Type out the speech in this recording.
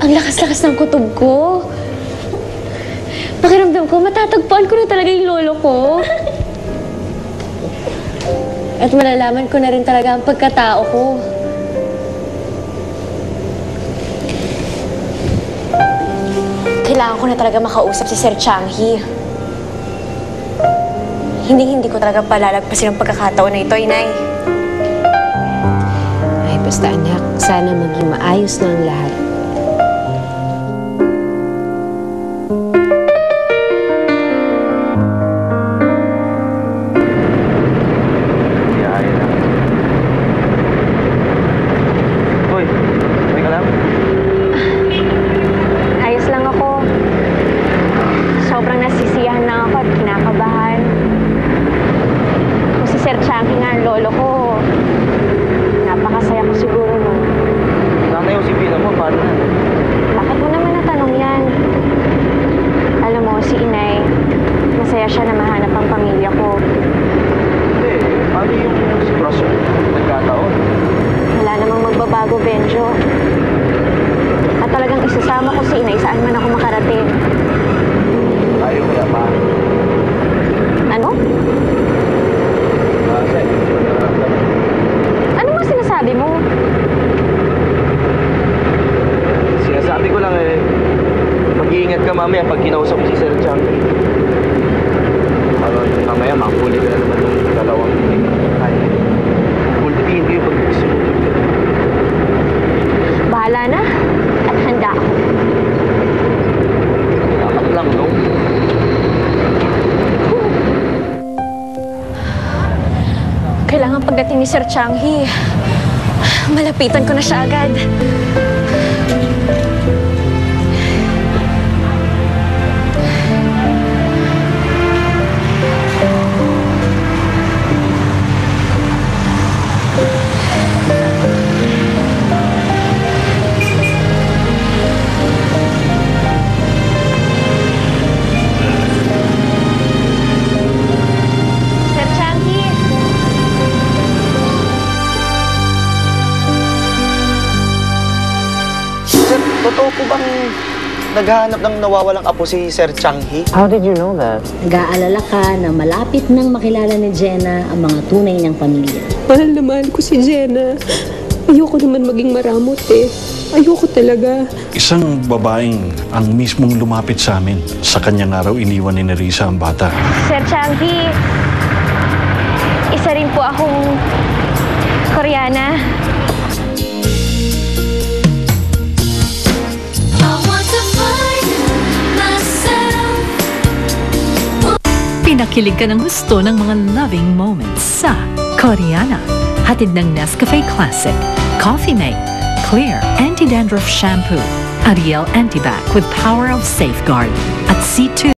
Ang lakas-lakas ng kutob ko. Pakiramdam ko, matatagpuan ko na talaga yung lolo ko. At malalaman ko na rin talaga ang pagkatao ko. Kailangan ko na talaga makausap si Sir Changhi. Hindi ko talaga palalagpasin ang pagkakataon na ito, Inay. Ay, basta anak, sana maging maayos na ang lahat. Ayos lang ako. Sobrang nasisiyahan na ako at kinakabahan. Kung si Sir Changhi nga ang lolo ko, napakasaya ko siguro nun. Sana yung sipina mo, paano na? Bakit mo naman natanong yan? Alam mo, si Inay, masaya siya na mahanap ang pamilya ko. Hindi, paano yung sitwasyon? Nagkataon? Wala namang magbabago, Benjo. At talagang isasama ko si Inay saan man ako makarating. Ayaw kaya pa. Ano? Sa'yo, Ano mo sinasabi mo? sinasabi ko lang mag-iingat ka mamaya pag kinausap mo si Sir Chang. Mamaya makapuli ka na naman ng dalawang ay, kultihin ko yung pag-sumunod ka. Bahala na. At handa ako. Dapat lang, no? Kailangan pagdating ni Sir Changhi, malapitan ko na siya agad. Sir Changhi! Sir, totoo po bang naghahanap ng nawawalang apo si Sir Changhi? How did you know that? Nag-aalala ka na malapit nang makilala ni Jenna ang mga tunay niyang pamilya. Mahal na mahal ko si Jenna. Ayoko naman maging maramot eh. Ayoko talaga. Isang babaeng ang mismong lumapit sa amin. Sa kanyang araw, iniwan ni Nerissa ang bata. Sir Changhi, isa rin po akong Koreana. Pinakilig ka ng gusto ng mga loving moments sa Koreana. Hatid ng Nescafe Classic, Coffee Mate, Clear Anti-Dandruff Shampoo, Ariel Antibac with Power of Safeguard at C2